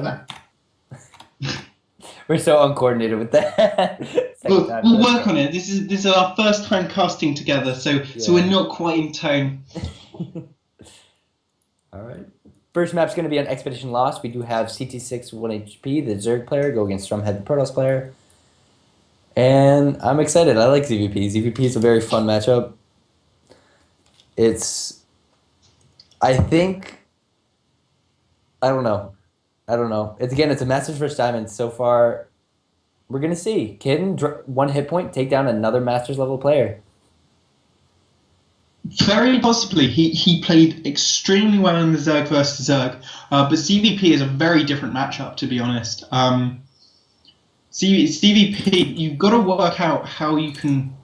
run. We're so uncoordinated with that. We'll work on it. This is our first time casting together, so we're not quite in tone. All right. First map's going to be on Expedition Lost. We do have CT6 1 HP, the Zerg player, go against Drumhead, the Protoss player. And I'm excited. I like ZVP. ZVP is a very fun matchup. I don't know. It's a Masters first time, and so far, we're going to see. Can one hit point take down another Masters level player? Very possibly. He played extremely well in the Zerg versus Zerg, but ZVP is a very different matchup, to be honest. ZVP, you've got to work out how you can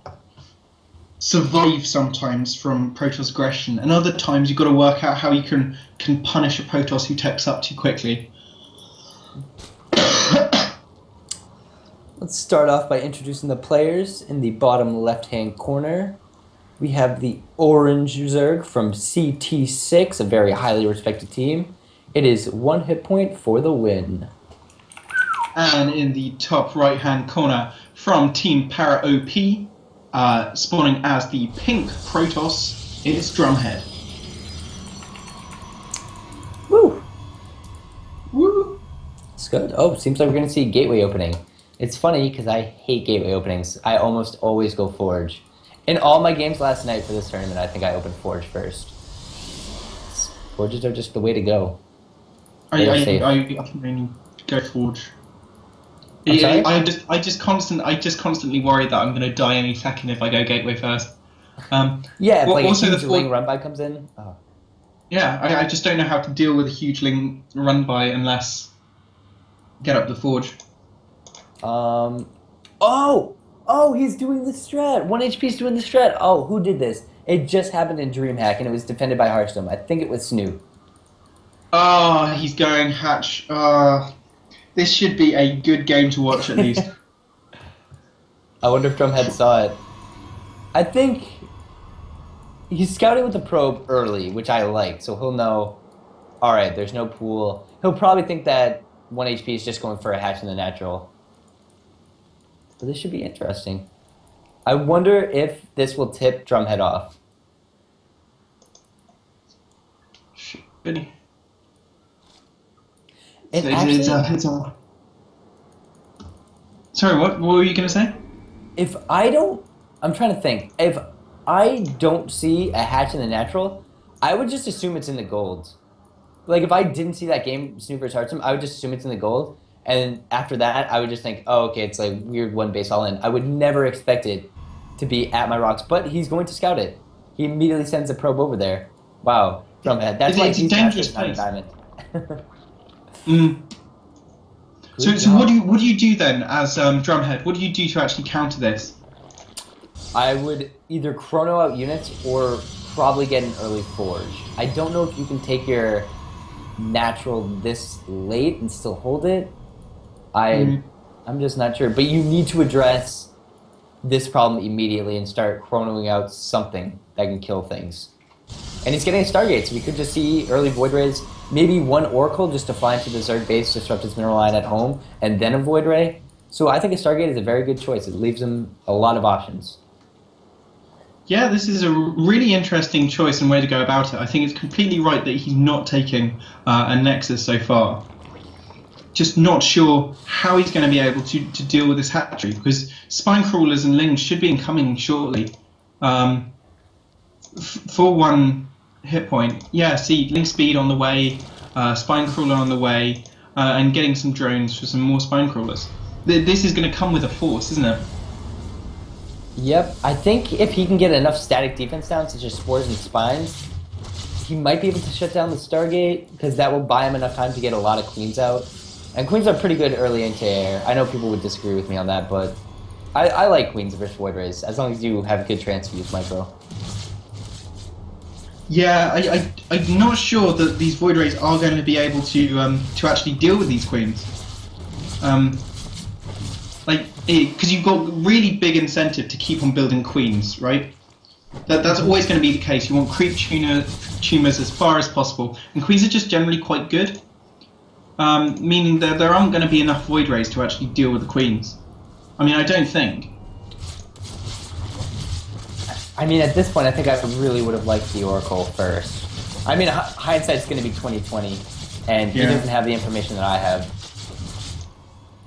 survive sometimes from Protoss aggression, and other times you've got to work out how you can punish a Protoss who techs up too quickly. Let's start off by introducing the players. In the bottom left-hand corner, we have the Orange Zerg from CT6, a very highly respected team. It is 1 hit point for the win. And in the top right-hand corner, from Team Para OP, spawning as the pink Protoss, it's Drumhead. Woo! Woo! It's good. Oh, seems like we're going to see Gateway opening. It's funny because I hate Gateway openings. I almost always go Forge. In all my games last night for this tournament, I think I opened Forge first. Forges are just the way to go. I mainly go Forge. I just constantly worry that I'm going to die any second if I go Gateway first. Yeah, if like also a huge Ling run by comes in. Oh. Yeah, I just don't know how to deal with a huge Ling run by unless get up the Forge. Oh, he's doing the strat. 1 HP's doing the strat. Oh, who did this? It just happened in DreamHack, and it was defended by Hearthstone. I think it was Snoop. Oh, he's going Hatch. This should be a good game to watch, at least. I wonder if Drumhead saw it. I think he's scouting with the probe early, which I like, so he'll know, all right, there's no pool. He'll probably think that 1 HP is just going for a hatch in the natural. So this should be interesting. I wonder if this will tip Drumhead off. Good. Sorry, what were you going to say? I'm trying to think. If I don't see a hatch in the natural, I would just assume it's in the gold. Like, if I didn't see that game, Snoop vs. Hearthstone, I would just assume it's in the gold. And after that, I would just think, oh, okay, it's like weird one base all in. I would never expect it to be at my rocks, but he's going to scout it. He immediately sends a probe over there. Wow, Drumhead. That's why he's dangerous, not a diamond. So what do you do then as Drumhead? What do you do to actually counter this? I would either chrono out units or probably get an early Forge. I don't know if you can take your natural this late and still hold it. I'm just not sure. But you need to address this problem immediately and start chronoing out something that can kill things. And he's getting a Stargate, so we could just see early Void Rays, maybe 1 Oracle just to fly into the Zerg base, disrupt his mineral line at home, and then a Void Ray. So I think a Stargate is a very good choice. It leaves him a lot of options. Yeah, this is a really interesting choice and way to go about it. I think it's completely right that he's not taking a Nexus so far. Just not sure how he's going to be able to deal with this hatchery, because Spine Crawlers and Lings should be incoming shortly. For 1 hit point. Yeah, see, Ling Speed on the way, Spine Crawler on the way, and getting some drones for some more Spine Crawlers. This is going to come with a force, isn't it? Yep, I think if he can get enough static defense down, such as Spores and Spines, he might be able to shut down the Stargate, because that will buy him enough time to get a lot of Queens out. And Queens are pretty good early into air. I know people would disagree with me on that, but I like Queens versus Void Rays, as long as you have good transfuse micro. Yeah, I'm not sure that these Void Rays are going to be able to actually deal with these Queens. Because you've got really big incentive to keep on building Queens, right? That's always going to be the case. You want creep tumors as far as possible, and Queens are just generally quite good. meaning that there aren't going to be enough Void Rays to actually deal with the Queens. I mean, I don't think. I mean, at this point, I think I really would have liked the Oracle first. I mean, hindsight's going to be 2020, and he doesn't have the information that I have.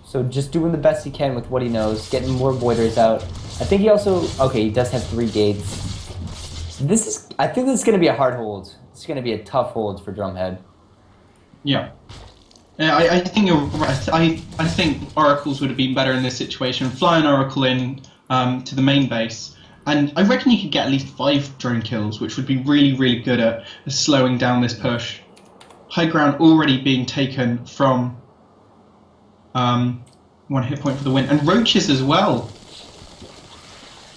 So just doing the best he can with what he knows, getting more Voiders out. I think he also... Okay, he does have 3 gates. I think this is going to be a hard hold. It's going to be a tough hold for Drumhead. Yeah. I think you're right. I think Oracles would have been better in this situation. Fly an Oracle in to the main base, and I reckon you could get at least 5 drone kills, which would be really, really good at slowing down this push. High ground already being taken from 1 hit point for the win, and roaches as well.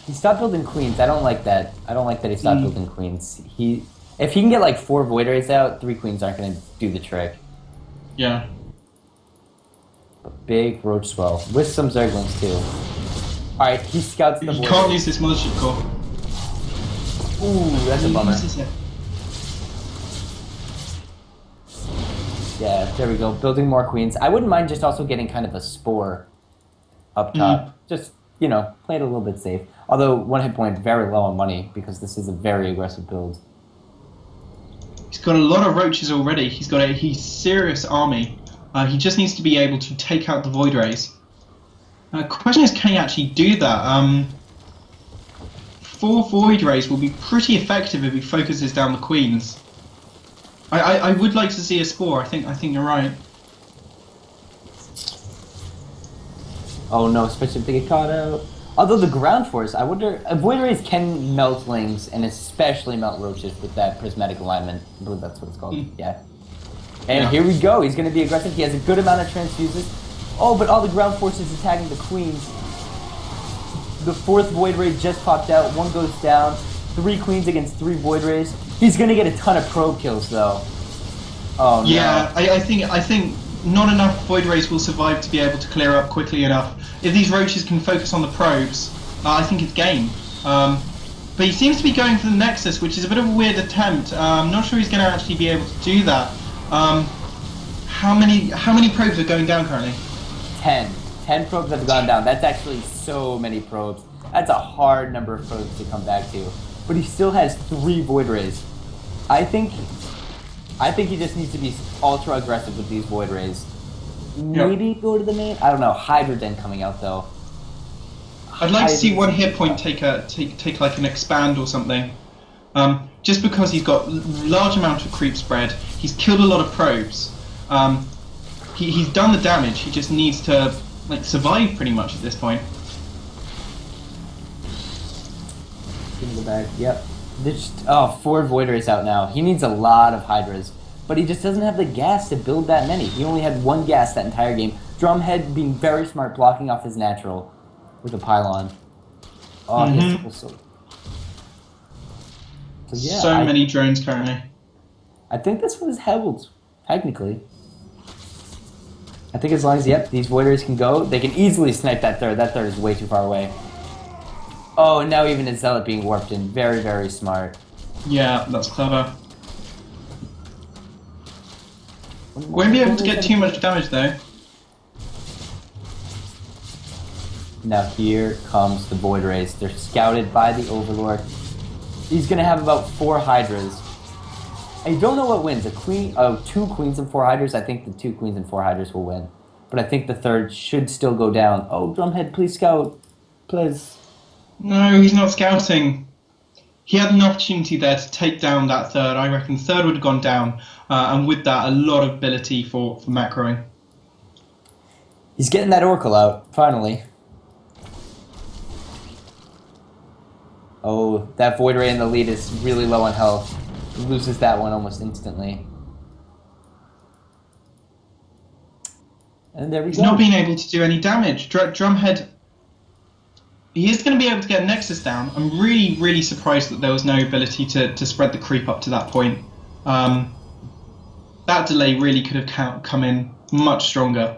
He stopped building queens. I don't like that. I don't like that he stopped building queens. If he can get like 4 Void Rays out, 3 queens aren't going to do the trick. Yeah. A big roach swell with some Zerglings too. All right, he scouts the Void You can't Rays. use this mothership core. Ooh, that's a bummer. Yeah, there we go. Building more queens. I wouldn't mind just also getting kind of a spore up top. Just, you know, play it a little bit safe. Although 1 hit point, very low on money because this is a very aggressive build. He's got a lot of roaches already. He's got a serious army. He just needs to be able to take out the Void Rays. Question is, can he actually do that? 4 Void Rays will be pretty effective if he focuses down the queens. I would like to see a spore. I think you're right. Oh no, especially if they get caught out. Although the ground force, I wonder... Void Rays can melt lings, and especially melt roaches with that prismatic alignment. I believe that's what it's called. Yeah. And here we go. He's going to be aggressive. He has a good amount of transfuses. Oh, but all the ground force is attacking the queens. The 4th Void Ray just popped out. 1 goes down. 3 queens against 3 Void Rays. He's going to get a ton of probe kills, though. Oh, no. Yeah, I think not enough Void Rays will survive to be able to clear up quickly enough. If these roaches can focus on the probes, I think it's game. But he seems to be going for the Nexus, which is a bit of a weird attempt. I'm not sure he's going to actually be able to do that. How many probes are going down currently? 10. 10 probes have gone down. That's actually so many probes. That's a hard number of probes to come back to. But he still has 3 Void Rays. I think he just needs to be ultra aggressive with these Void Rays. Maybe go to the main. I don't know. Hydra Den coming out though. I'd like to see 1 hit point take like an expand or something. Just because he's got large amount of creep spread, he's killed a lot of probes. He's done the damage. He just needs to survive pretty much at this point. Give me the bag. Yep. There's 4 Void Rays out now. He needs a lot of Hydras. But he just doesn't have the gas to build that many. He only had 1 gas that entire game. Drumhead being very smart, blocking off his natural with a pylon. Oh, so yeah. So many drones currently. I think this one is held, technically. I think as long as, these Voiders can go, they can easily snipe that third. That third is way too far away. Oh, and now even a Zealot being warped in. Very, very smart. Yeah, that's clever. Won't be able to get too much damage though. Now here comes the Void Rays. They're scouted by the Overlord. He's gonna have about 4 Hydras. I don't know what wins. 2 Queens and 4 Hydras. I think the 2 Queens and 4 Hydras will win. But I think the third should still go down. Oh, Drumhead, please scout. Please. No, he's not scouting. He had an opportunity there to take down that third. I reckon the third would have gone down. And with that, a lot of ability for macroing. He's getting that Oracle out, finally. Oh, that Void Ray in the lead is really low on health. He loses that one almost instantly. And there we go. He's not being able to do any damage. Drumhead, he is going to be able to get Nexus down. I'm really, really surprised that there was no ability to spread the creep up to that point. That delay really could have come in much stronger.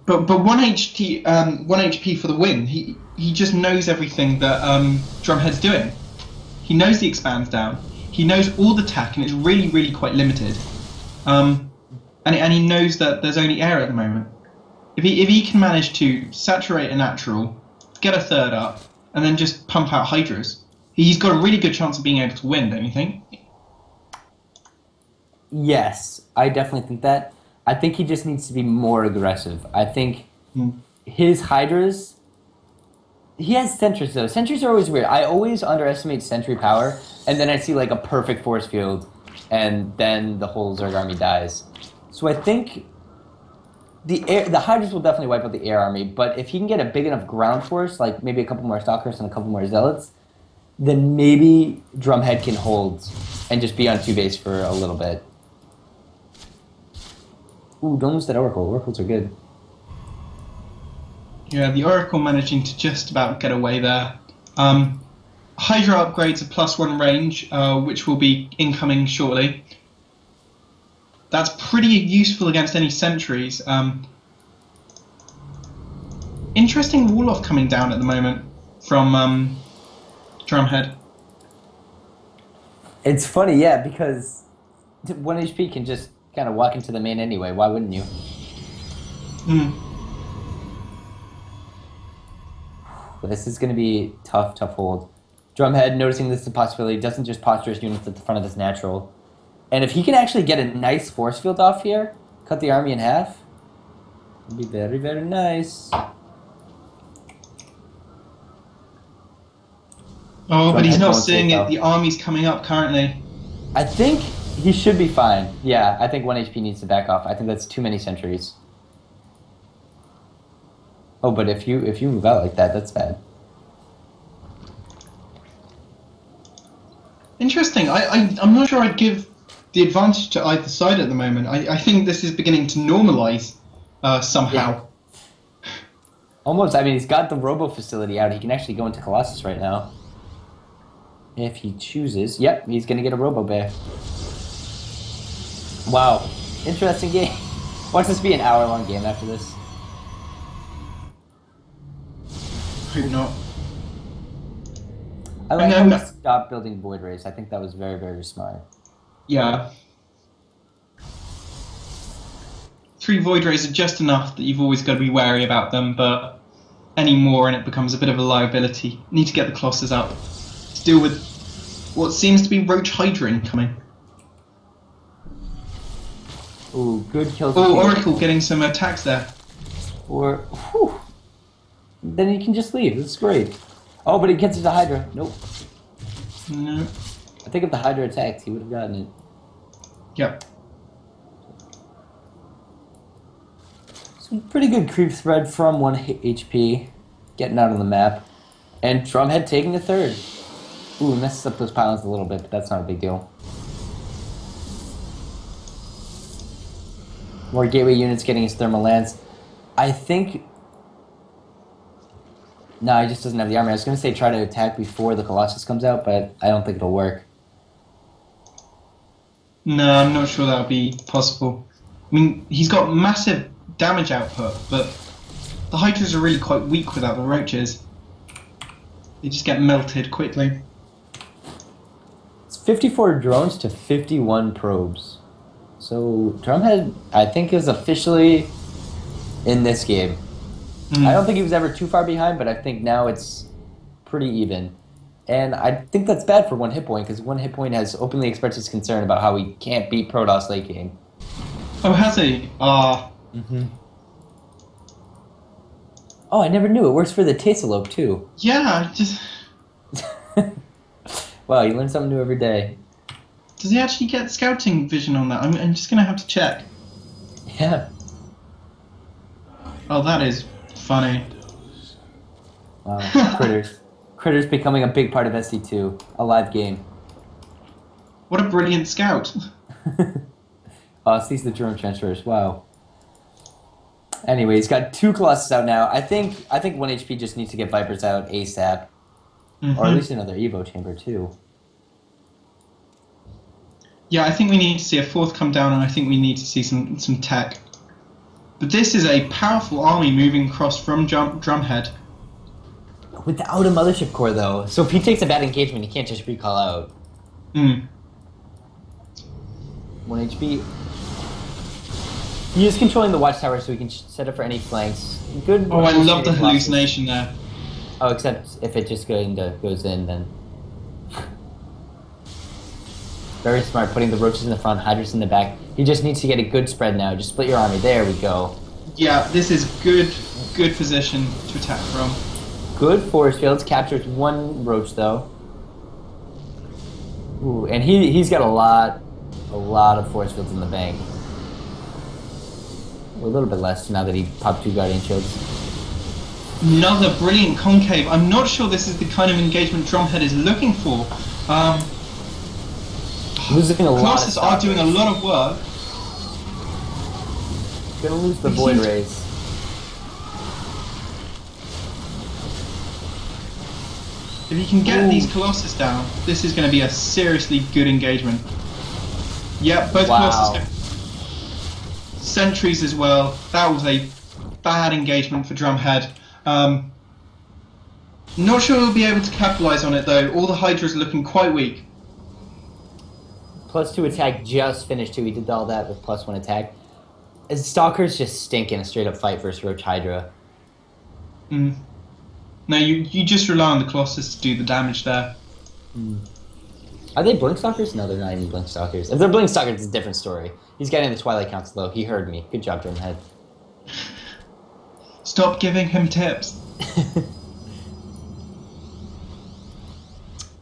But 1 HP for the win. He just knows everything that Drumhead's doing. He knows the expands down. He knows all the tech, and it's really, really quite limited. and he knows that there's only air at the moment. If he can manage to saturate a natural, get a third up, and then just pump out hydras, he's got a really good chance of being able to win, don't you think? Yes, I definitely think that. I think he just needs to be more aggressive. I think his hydras. He has sentries though. Sentries are always weird. I always underestimate sentry power, and then I see like a perfect force field, and then the whole Zerg army dies. So I think the hydras will definitely wipe out the air army, but if he can get a big enough ground force, like maybe a couple more stalkers and a couple more zealots, then maybe Drumhead can hold and just be on 2 base for a little bit. Ooh, don't lose that Oracle. Oracles are good. Yeah, the Oracle managing to just about get away there. Hydra upgrades a +1 range, which will be incoming shortly. That's pretty useful against any sentries. Interesting Warlock coming down at the moment from Drumhead. It's funny, yeah, because 1 HP can just kind of walk into the main anyway. Why wouldn't you? This is going to be tough hold. Drumhead, noticing this is a possibility, doesn't just posture his units at the front of this natural. And if he can actually get a nice force field off here, cut the army in half, it'd be very, very nice. Oh, but he's not seeing it. The army's coming up currently. I think he should be fine. Yeah, I think 1 HP needs to back off. I think that's too many sentries. Oh, but if you move out like that, that's bad. Interesting. I'm not sure I'd give the advantage to either side at the moment. I think this is beginning to normalize somehow. Yeah. Almost. I mean, he's got the Robo facility out. He can actually go into Colossus right now. If he chooses. Yep, he's going to get a Robo Bear. Wow. Interesting game. Watch this be an hour-long game after this. Hope not. I like how he stopped building Void Rays. I think that was very, very smart. Yeah. 3 Void Rays are just enough that you've always got to be wary about them, but any more and it becomes a bit of a liability. Need to get the Colossus up to deal with what seems to be Roach Hydra incoming. Ooh, good kill. Oh, Oracle getting some attacks there. Or, whew. Then he can just leave. That's great. Oh, but he gets to the Hydra. Nope. No. I think if the Hydra attacked, he would have gotten it. Yep. Some pretty good creep thread from 1 HP. Getting out on the map. And Drumhead taking a third. Ooh, messes up those pylons a little bit, but that's not a big deal. More gateway units getting his thermal lance. I think... No, he just doesn't have the armor. I was going to say try to attack before the Colossus comes out, but I don't think it'll work. No, I'm not sure that'll be possible. I mean, he's got massive damage output, but the Hydras are really quite weak without the Roaches. They just get melted quickly. It's 54 drones to 51 probes. So Drumhead, I think, is officially in this game. I don't think he was ever too far behind, but I think now it's pretty even. And I think that's bad for 1 hit point, because 1 hit point has openly expressed his concern about how he can't beat Protoss late game. Oh, has he? Oh, I never knew. It works for the Tasselope, too. Yeah, just... Wow, you learn something new every day. Does he actually get scouting vision on that? I'm just going to have to check. Yeah. Oh, that is funny. Wow, Critters. Critters becoming a big part of SC2. A live game. What a brilliant scout. Sees the drone transfers. Wow. Anyway, he's got 2 Colossus out now. I think 1 HP just needs to get Vipers out ASAP. Or at least another Evo chamber, too. Yeah, I think we need to see a 4th come down, and I think we need to see some tech. But this is a powerful army moving across from Drumhead. Without a Mothership Core, though. So if he takes a bad engagement, he can't just recall out. 1 HP. He is controlling the watchtower, so he can set up for any flanks. Good. Oh, I love the hallucinating Colossus. hallucination there. Oh, except if it just goes in, then. Very smart, putting the roaches in the front, hydras in the back. He just needs to get a good spread now. Just split your army. There we go. Yeah, this is good position to attack from. Good force fields. Captures one roach though. Ooh, and he's got a lot of force fields in the bank. A little bit less now that he popped 2 guardian shields. Another brilliant concave. I'm not sure this is the kind of engagement Drumhead is looking for. Losing a lot. Colossus are doing a lot of work. Gonna lose the void rays. If he can get these Colossus down, this is going to be a seriously good engagement. Yep, both Colossus. Sentries as well. That was a bad engagement for Drumhead. Not sure he'll be able to capitalize on it though. All the Hydras are looking quite weak. +2 attack just finished too. He did all that with +1 attack. Stalkers just stink in a straight up fight versus Roach Hydra. No, you just rely on the Colossus to do the damage there. Are they Blink Stalkers? No, they're not even Blink Stalkers. If they're Blink Stalkers, it's a different story. He's getting the Twilight Council though. He heard me. Good job, Drumhead. Stop giving him tips.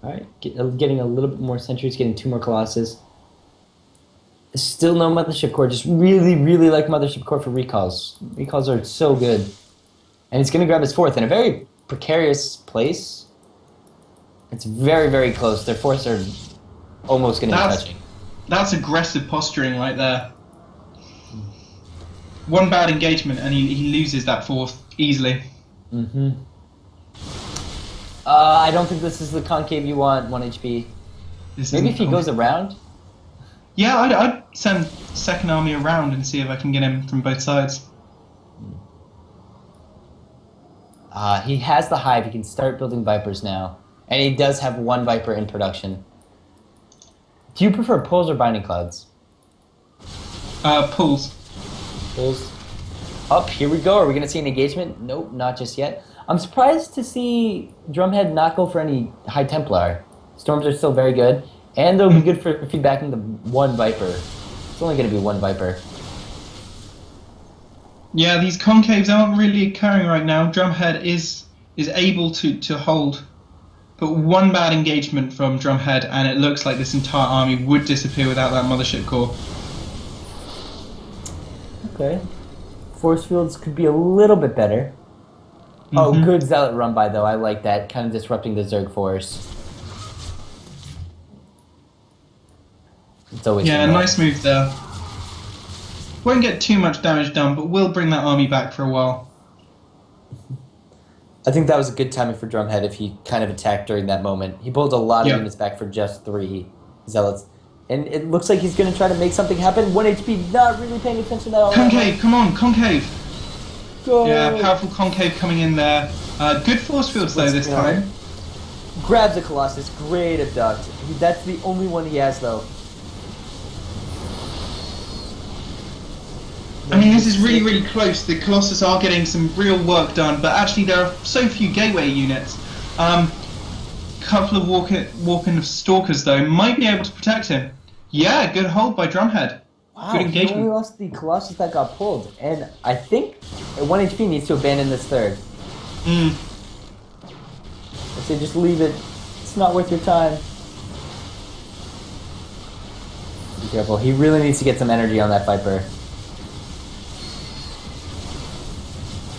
Alright, getting a little bit more sentries, getting 2 more Colossus. Still no Mothership Core, just really, really like Mothership Core for recalls. Recalls are so good. And he's going to grab his 4th in a very precarious place. It's very, very close. Their 4ths are almost going to be touching. That's aggressive posturing right there. One bad engagement and he loses that 4th easily. I don't think this is the concave you want, 1 HP. Maybe if he goes around? Yeah, I'd send second army around and see if I can get him from both sides. He has the hive. He can start building Vipers now. And he does have 1 Viper in production. Do you prefer pulls or binding clouds? Pulls. Pulls. Up, here we go. Are we going to see an engagement? Nope, not just yet. I'm surprised to see Drumhead not go for any High Templar. Storms are still very good. And they'll be good for feedbacking the 1 Viper. It's only going to be 1 Viper. Yeah, these concaves aren't really occurring right now. Drumhead is able to hold. But 1 bad engagement from Drumhead and it looks like this entire army would disappear without that Mothership Core. Okay. Force fields could be a little bit better. Oh, good Zealot run by though. I like that. Kind of disrupting the Zerg force. It's always nice move there. Won't get too much damage done, but will bring that army back for a while. I think that was a good timing for Drumhead if he kind of attacked during that moment. He pulled a lot of units back for just 3 Zealots. And it looks like he's going to try to make something happen. 1 HP, not really paying attention at all. Concave, come on, concave! Go! Yeah, powerful concave coming in there. Good force fields though this time. Grabs the Colossus, great abduct. That's the only one he has though. I mean, this is really, really close. The Colossus are getting some real work done, but actually there are so few gateway units. Couple of walking Stalkers though might be able to protect him. Yeah, good hold by Drumhead. Wow, good engagement. He only lost the Colossus that got pulled, and I think 1 HP needs to abandon this 3rd. I say just leave it. It's not worth your time. Be careful. He really needs to get some energy on that Viper.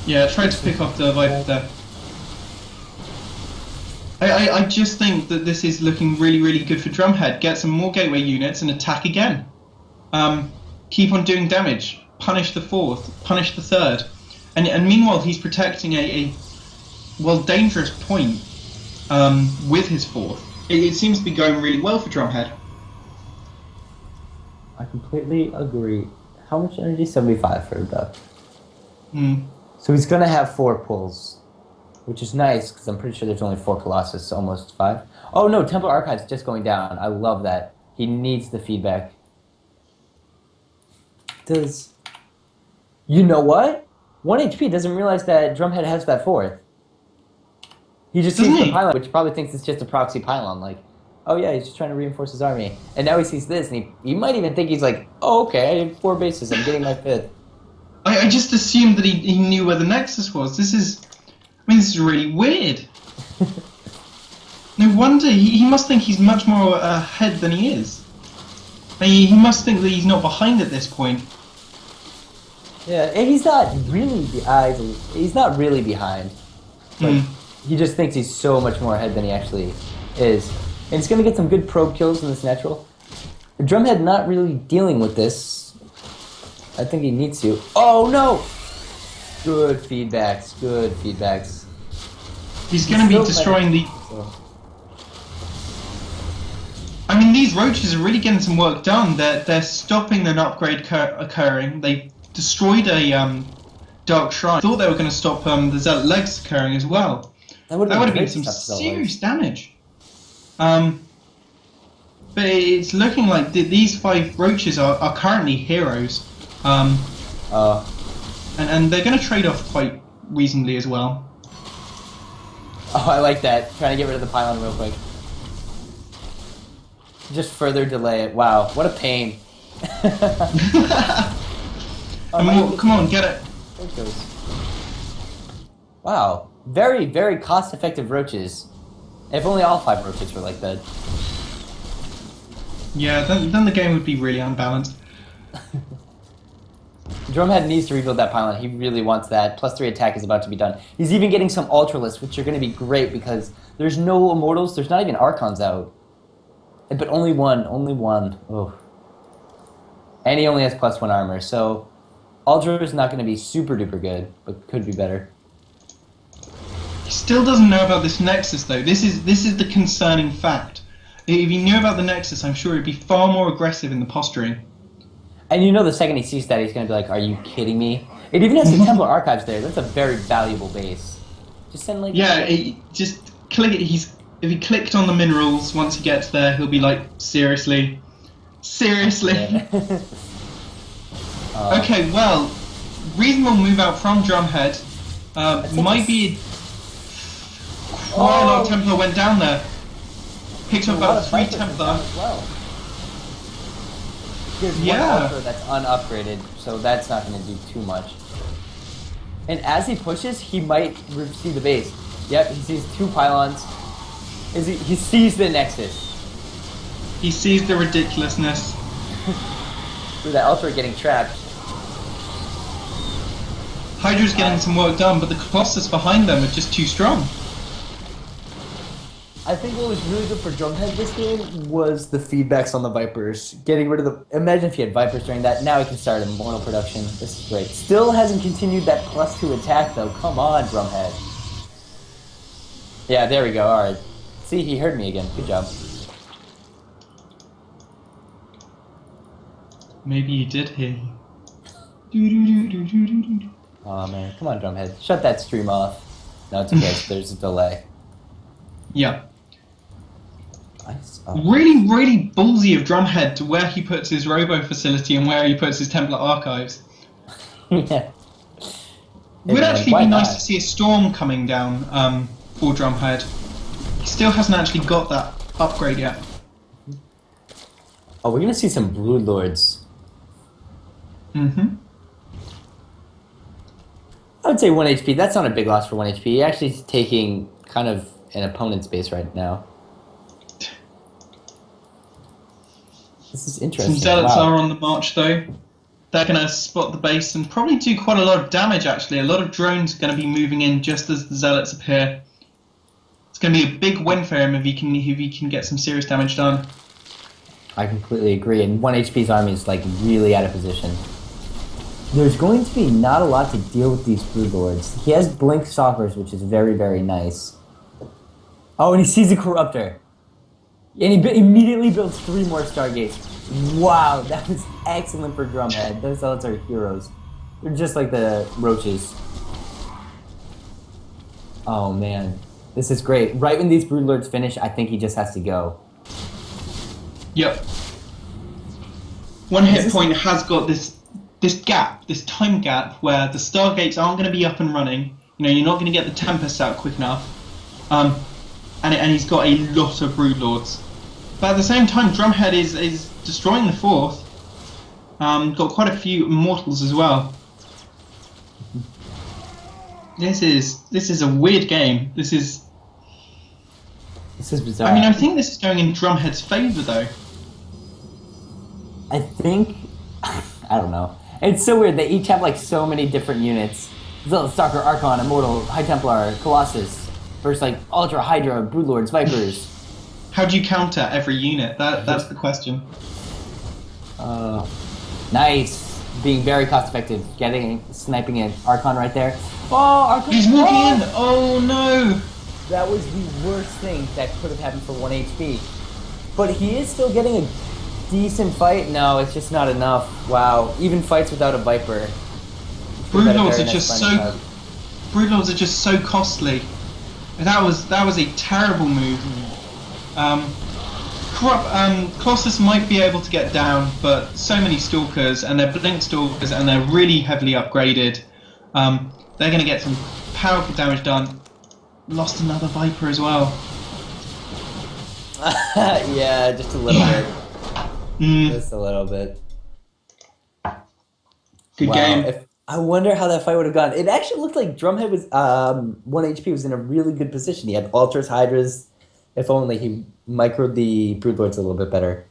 Yeah, try to pick off the Viper there. I just think that this is looking really, really good for Drumhead. Get some more gateway units and attack again. Keep on doing damage. Punish the 4th. Punish the 3rd. And meanwhile, he's protecting a dangerous point with his 4th. It seems to be going really well for Drumhead. I completely agree. How much energy? 75 for Abduct. So he's going to have 4 pulls, which is nice because I'm pretty sure there's only 4 Colossus, almost 5. Oh no, Temple Archive's just going down. I love that. He needs the feedback. Does You know what? 1 HP doesn't realize that Drumhead has that fourth. He just Doesn't sees the he? pylon, which probably thinks it's just a proxy pylon. Like, oh yeah, he's just trying to reinforce his army. And now he sees this, and he might even think he's like, oh okay, I have 4 bases. I'm getting my fifth. I just assumed that he knew where the Nexus was. This is really weird. No wonder he must think he's much more ahead than he is. He must think that he's not behind at this point. Yeah, and he's not really he's not really behind. But he just thinks he's so much more ahead than he actually is. And he's gonna get some good probe kills in this natural. Drumhead not really dealing with this. I think he needs to. Oh no! Good feedbacks, good feedbacks. He's going to be destroying the... I mean, these roaches are really getting some work done. They're stopping an upgrade occurring. They destroyed a Dark Shrine. Thought they were going to stop the Zealot legs occurring as well. That would have been some serious damage. But it's looking like these 5 roaches are currently heroes. And they're going to trade off quite reasonably as well. Oh, I like that. Trying to get rid of the pylon real quick. Just further delay it. Wow, what a pain. Come on, get it. There it goes. Wow, very, very cost-effective roaches. If only all 5 roaches were like that. Yeah, then the game would be really unbalanced. Drumhead needs to rebuild that pylon. He really wants that. +3 attack is about to be done. He's even getting some Ultralists, which are going to be great because there's no Immortals. There's not even Archons out. But only one. Oh. And he only has +1 armor. So Ultra is not going to be super duper good, but could be better. He still doesn't know about this Nexus though. This is the concerning fact. If he knew about the Nexus, I'm sure he'd be far more aggressive in the posturing. And you know the second he sees that, he's going to be like, are you kidding me? It even has the Templar Archives there. That's a very valuable base. Just send like... Yeah, just click it. If he clicked on the minerals, once he gets there, he'll be like, seriously? Seriously? Yeah. Okay, well, reasonable move out from Drumhead. Might be... Quite a lot of Templar went down there. Picked up about 3 Templar. There's one Ultra that's unupgraded, so that's not going to do too much. And as he pushes, he might see the base. Yep, he sees 2 pylons. He sees the Nexus. He sees the ridiculousness. With that Ultra getting trapped. Hydra's getting some work done, but the Colossus behind them are just too strong. I think what was really good for Drumhead this game was the feedbacks on the Vipers. Getting rid of the... Imagine if he had Vipers during that. Now he can start Immortal production. This is great. Still hasn't continued that +2 attack, though. Come on, Drumhead. Yeah, there we go. Alright. See, he heard me again. Good job. Maybe he did hear you. Oh man, come on, Drumhead. Shut that stream off. No, it's okay. There's a delay. Yeah. Nice. Really, really ballsy of Drumhead to where he puts his Robo facility and where he puts his Templar archives. Yeah. It would actually be nice to see a storm coming down for Drumhead. He still hasn't actually got that upgrade yet. Oh, we're gonna see some Brood Lords. Mm-hmm. I would say 1 HP. That's not a big loss for 1 HP. He actually is taking kind of an opponent's base right now. This is interesting. Some Zealots are on the march though. They're going to spot the base and probably do quite a lot of damage actually. A lot of drones are going to be moving in just as the Zealots appear. It's going to be a big win for him if he can get some serious damage done. I completely agree. And 1 HP's army is like really out of position. There's going to be not a lot to deal with these Brood Lords. He has Blink Stalkers, which is very, very nice. Oh, and he sees a Corruptor. And he immediately builds 3 more Stargates. Wow, that was excellent for Drumhead. Those Zealots are heroes. They're just like the roaches. Oh man, this is great. Right when these Brood Lords finish, I think he just has to go. Yep. One hit point has got this this gap, this time gap where the Stargates aren't going to be up and running. You know, you're not going to get the Tempests out quick enough. And he's got a lot of Broodlords. But at the same time, Drumhead is destroying the 4th. Got quite a few Immortals as well. This is a weird game. This is bizarre. I mean, I think this is going in Drumhead's favour, though. I think... I don't know. It's so weird. They each have, like, so many different units. Zealot, Stalker, Archon, Immortal, High Templar, Colossus. Versus, like, Ultra, Hydra, Broodlords, Vipers. How do you counter every unit? That's the question. Nice. Being very cost-effective. Sniping an Archon right there. Oh, Archon! He's walking in! Oh, no! That was the worst thing that could have happened for 1 HP. But he is still getting a decent fight. No, it's just not enough. Wow. Even fights without a Viper. Broodlords are just so costly. That was a terrible move. Colossus might be able to get down, but so many Stalkers, and they're Blink Stalkers, and they're really heavily upgraded. They're going to get some powerful damage done. Lost another Viper as well. Yeah, just a little bit. Just a little bit. Good game. I wonder how that fight would have gone. It actually looked like Drumhead was 1 HP, was in a really good position. He had Ultras, Hydras. If only he microed the Broodlords a little bit better.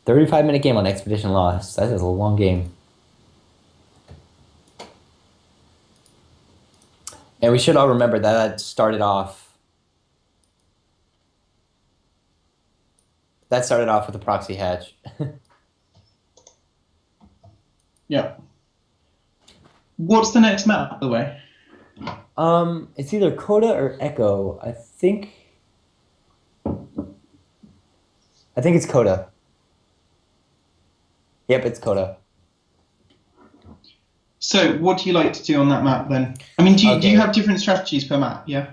35-minute game on Expedition Lost. That is a long game. And we should all remember that started off with a proxy hatch. Yeah. What's the next map, by the way? It's either Coda or Echo. I think it's Coda. Yep, it's Coda. So, what do you like to do on that map then? I mean, do you have different strategies per map? Yeah.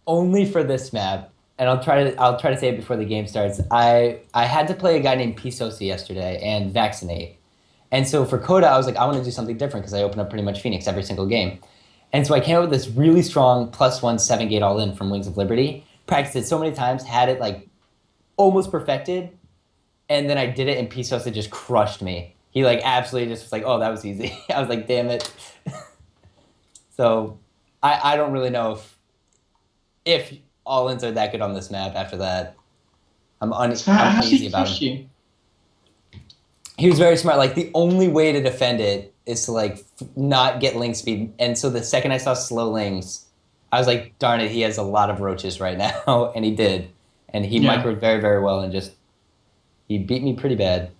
Only for this map, and I'll try to say it before the game starts. I had to play a guy named Pisosi yesterday and vaccinate, and so for Coda, I was like, I want to do something different because I open up pretty much Phoenix every single game. And so I came up with this really strong +1 7-gate all-in from Wings of Liberty. Practiced it so many times, had it like almost perfected, and then I did it, and Pisosa just crushed me. He like absolutely just was like, oh, that was easy. I was like, damn it. So I don't really know if all-ins are that good on this map after that. I'm uneasy about him. He was very smart. Like, the only way to defend it is to, like, not get Ling speed. And so the second I saw slow Lings, I was like, darn it, he has a lot of roaches right now. And he did. And he microed very, very well and just... He beat me pretty bad.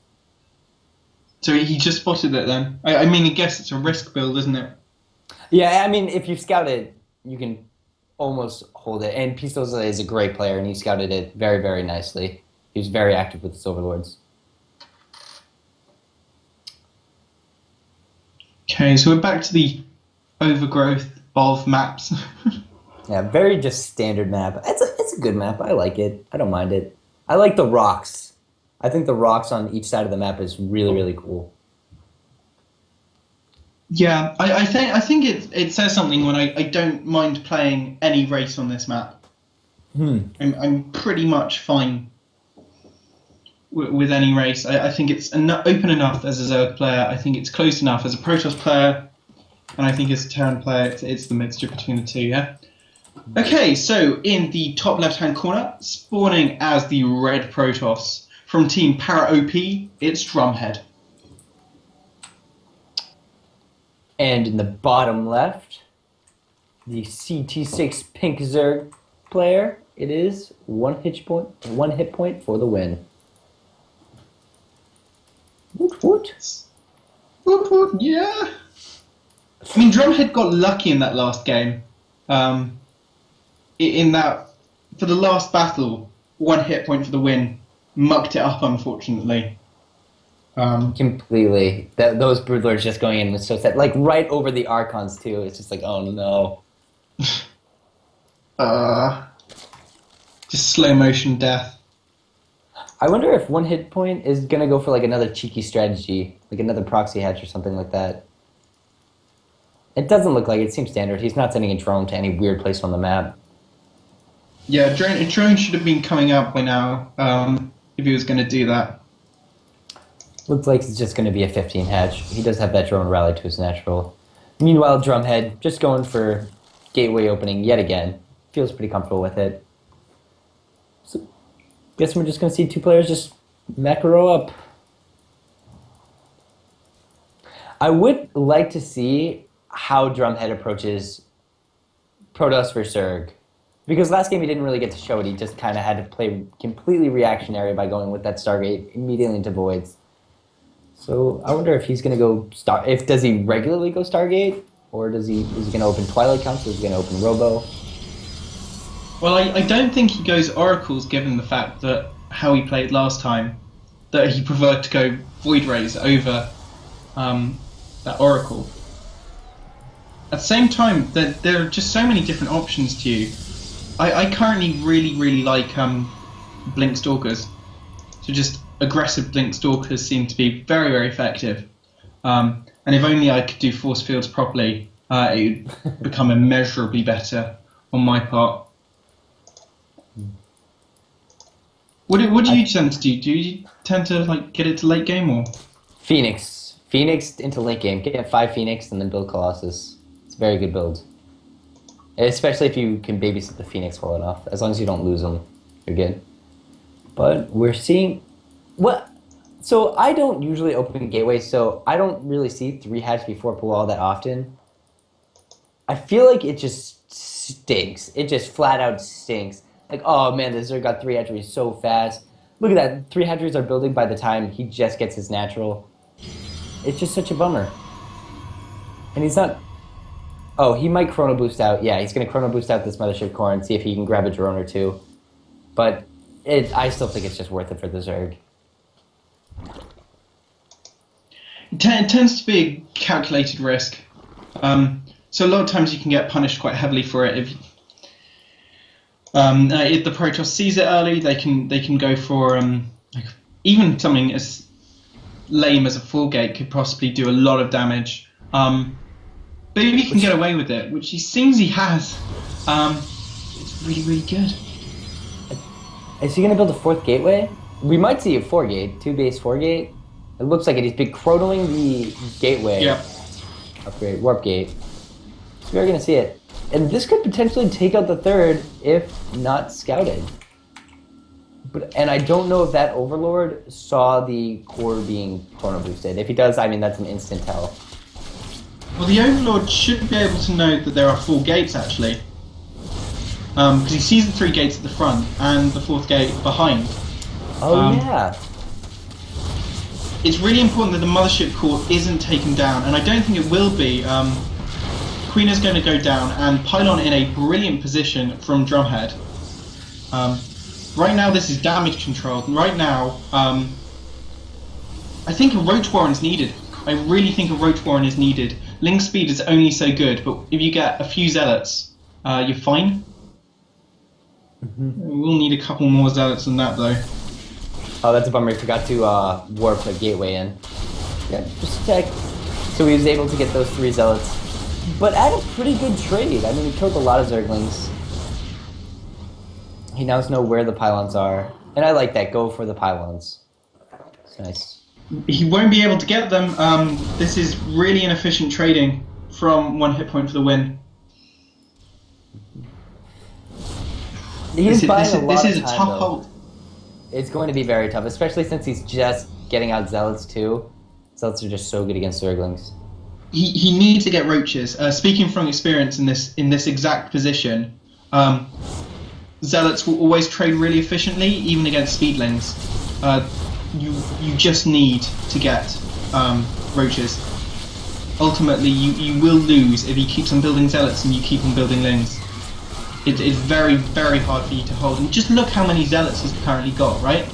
So he just spotted it then? I mean, I guess it's a risk build, isn't it? Yeah, I mean, if you scout it, you can almost hold it. And Pistoza is a great player, and he scouted it very, very nicely. He was very active with his Overlords. Okay, so we're back to the overgrowth of maps. Yeah, very just standard map. It's a good map. I like it. I don't mind it. I like the rocks. I think the rocks on each side of the map is really, really cool. Yeah, I think it says something when I don't mind playing any race on this map. I'm pretty much fine with any race. I think it's open enough as a Zerg player. I think it's close enough as a Protoss player, and I think as a Terran player, it's the mixture between the two. Yeah. Okay, so in the top left-hand corner, spawning as the red Protoss from Team Para OP, it's Drumhead. And in the bottom left, the CT6 Pink Zerg player, it is one hit point for the win. Woot woot. Woot woot, yeah. I mean, Drumhead got lucky in that last game. In that, for the last battle, 1 hit point for the win, mucked it up, unfortunately. Completely. Those Broodlords just going in was so sad. Like, right over the Archons, too. It's just like, oh, no. Just slow motion death. I wonder if one hit point is gonna go for like another cheeky strategy, like another proxy hatch or something like that. It doesn't look like it. It seems standard. He's not sending a drone to any weird place on the map. Yeah, drone should have been coming out by now if he was going to do that. Looks like it's just going to be a 15 hatch. He does have that drone rally to his natural. Meanwhile, Drumhead just going for gateway opening yet again. Feels pretty comfortable with it. So, guess we're just going to see two players just macro up. I would like to see how Drumhead approaches Protoss versus Zerg. Because last game he didn't really get to show it. He just kind of had to play completely reactionary by going with that Stargate immediately into Voids. So I wonder if he's going to go does he regularly go Stargate, or is he going to open Twilight Council? Is he going to open Robo? Well, I don't think he goes Oracles, given the fact that how he played last time, that he preferred to go Void Rays over that Oracle. At the same time, there are just so many different options to you. I currently really like Blink Stalkers. So just aggressive Blink Stalkers seem to be very effective. And if only I could do force fields properly, it would become immeasurably better on my part. What do you tend to do? Do you tend to like get it to late game or? Phoenix into late game. Get 5 Phoenix and then build Colossus. It's a very good build. Especially if you can babysit the Phoenix well enough. As long as you don't lose them, you're good. But we're seeing... What? So I don't usually open gateways, so I don't really see 3 hatch before pull all that often. I feel like it just stinks. It just flat out stinks. Like, oh man, the Zerg got 3 hatcheries so fast. Look at that. 3 hatcheries are building by the time he just gets his natural. It's just such a bummer. And he's not... Oh, he might Chrono Boost out. Yeah, he's going to Chrono Boost out this Mothership Core and see if he can grab a drone or two. But I still think it's just worth it for the Zerg. It tends to be a calculated risk. So a lot of times you can get punished quite heavily for it. If the Protoss sees it early, they can go for like even something as lame as a full gate could possibly do a lot of damage. But if he can get away with it, which he seems he has, it's really good. Is he going to build a 4th gateway? We might see a 4-gate, 2-base 4-gate. It looks like it. He's been chronoing the gateway. Yep. Upgrade, warp gate. So we're going to see it. And this could potentially take out the 3rd if not scouted. And I don't know if that Overlord saw the core being chrono boosted. If he does, I mean, that's an instant tell. Well, the Overlord should be able to know that there are 4 gates, actually. Because he sees the 3 gates at the front and the 4th gate behind. Oh, yeah. It's really important that the Mothership Core isn't taken down, and I don't think it will be. Queen is going to go down, and Pylon in a brilliant position from Drumhead. Right now, this is damage controlled. Right now, I think a Roach Warren is needed. I really think a Roach Warren is needed. Link speed is only so good, but if you get a few Zealots, you're fine. We'll need a couple more Zealots than that, though. Oh, that's a bummer. He forgot to warp a gateway in. Yeah, just check. So he was able to get those 3 Zealots. But at a pretty good trade. I mean, he killed a lot of Zerglings. He now knows where the pylons are. And I like that. Go for the pylons. It's nice. He won't be able to get them. This is really inefficient trading from 1 hit point for the win. This is a tough hold. It's going to be very tough, especially since he's just getting out Zealots too. Zealots are just so good against Zerglings. He needs to get Roaches. Speaking from experience in this exact position, Zealots will always trade really efficiently, even against Speedlings. You just need to get Roaches. Ultimately, you will lose if he keeps on building Zealots and you keep on building Lings. It's very hard for you to hold. And just look how many Zealots he's currently got, right?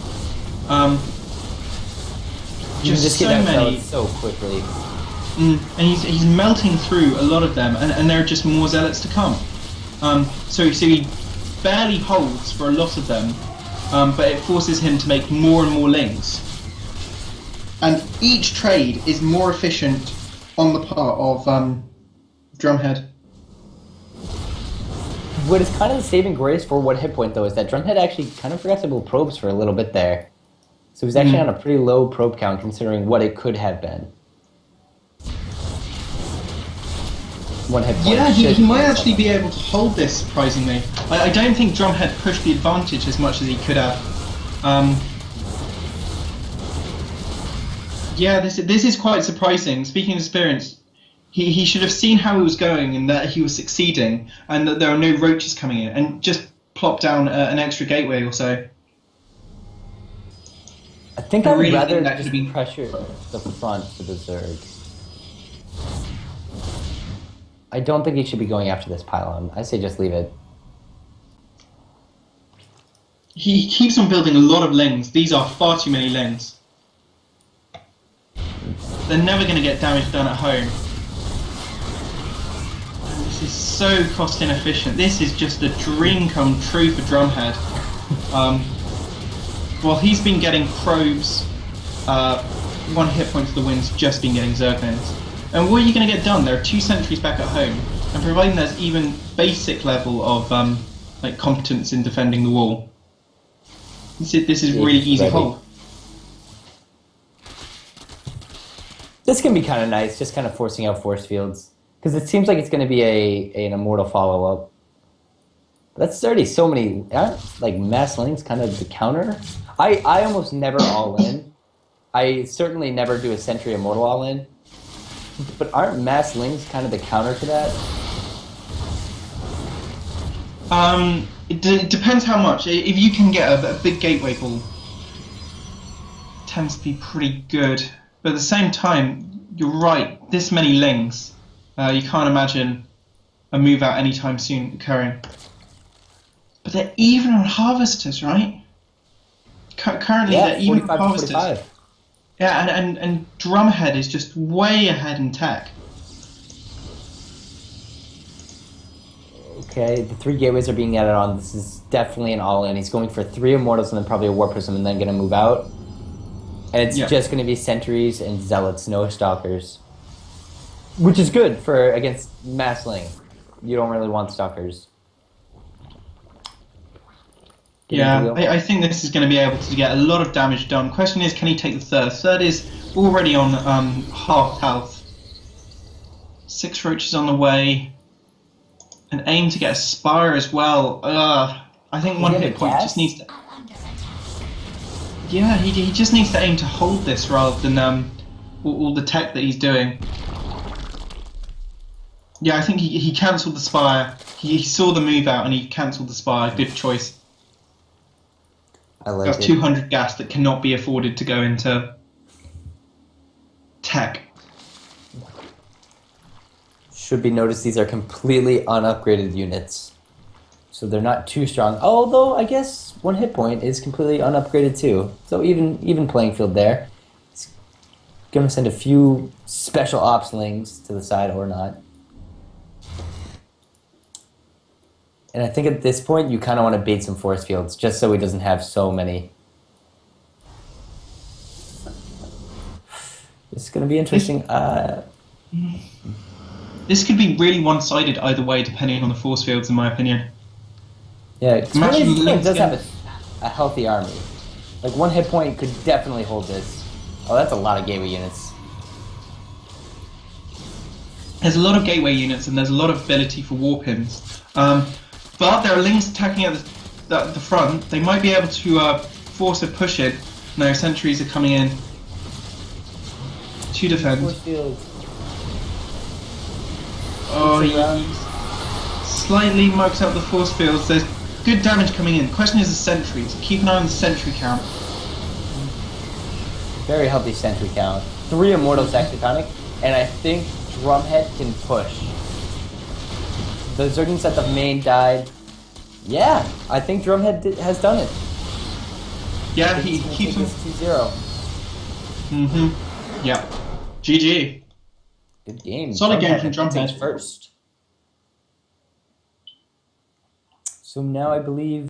Just so get many. So quickly. And he's melting through a lot of them, and there are just more Zealots to come. So he barely holds for a lot of them, but it forces him to make more and more lings. And each trade is more efficient on the part of Drumhead. What is kind of the saving grace for one hit point, though, is that Drumhead actually kind of forgot to build probes for a little bit there. So he's actually on a pretty low probe count considering what it could have been. One hit point. Yeah, he might actually be able to hold this, surprisingly. I don't think Drumhead pushed the advantage as much as he could have. Yeah, this is quite surprising. Speaking of experience, he should have seen how he was going and that he was succeeding and that there are no roaches coming in and just plop down an extra gateway or so. I think I would really rather think that just could be pressure the front for the Zerg. I don't think he should be going after this pylon. I say just leave it. He keeps on building a lot of lings. These are far too many lings. They're never going to get damage done at home. And this is so cost inefficient. This is just a dream come true for Drumhead. While he's been getting probes, one hit point to the wind's just been getting Zerglings. And what are you going to get done? There are 2 sentries back at home, and providing there's even basic level of like competence in defending the wall, this is really easy hold. This can be kind of nice, just kind of forcing out force fields, because it seems like it's going to be an immortal follow-up. That's already so many, like mass links, kind of the counter. I almost never all in. I certainly never do a sentry immortal all in. But aren't mass lings kind of the counter to that? It depends how much. If you can get a big gateway ball, it tends to be pretty good. But at the same time, you're right. This many lings, you can't imagine a move out anytime soon occurring. But they're even on harvesters, right? Currently, they're even on harvesters. 45. Yeah, and Drumhead is just way ahead in tech. Okay, the 3 gateways are being added on. This is definitely an all-in. He's going for 3 Immortals and then probably a War Prism and then going to move out. And it's just going to be Sentries and Zealots, no Stalkers. Which is good for against Massling. You don't really want Stalkers. Yeah, I think this is going to be able to get a lot of damage done. Question is, can he take the third? Third is already on half health. 6 roaches on the way. And aim to get a Spire as well. I think one hit point just needs to... Yeah, he just needs to aim to hold this rather than all the tech that he's doing. Yeah, I think he cancelled the Spire. He saw the move out and he cancelled the Spire. Good choice. I like That's 200 gas that cannot be afforded to go into tech. Should be noticed these are completely unupgraded units. So they're not too strong. Although, I guess 1 hit point is completely unupgraded too. So even playing field there. It's going to send a few special ops lings to the side or not. And I think at this point, you kind of want to bait some force fields, just so he doesn't have so many. This is going to be interesting. This could be really one-sided either way, depending on the force fields, in my opinion. Yeah, it does have a healthy army. Like 1 hit point could definitely hold this. Oh, that's a lot of gateway units. There's a lot of gateway units, and there's a lot of ability for war pins. But there are lings attacking at the front. They might be able to force a push in. No, sentries are coming in to defend. Oh, he slightly mugs up the force fields. There's good damage coming in. The question is the sentries. Keep an eye on the sentry count. Very healthy sentry count. 3 Immortals Hexatonic, and I think Drumhead can push. The Zerglings at the main died. Yeah, I think Drumhead has done it. Yeah, he keeps him 2-0. Yeah. GG. Good game. Solid game from Drumhead. First. So now I believe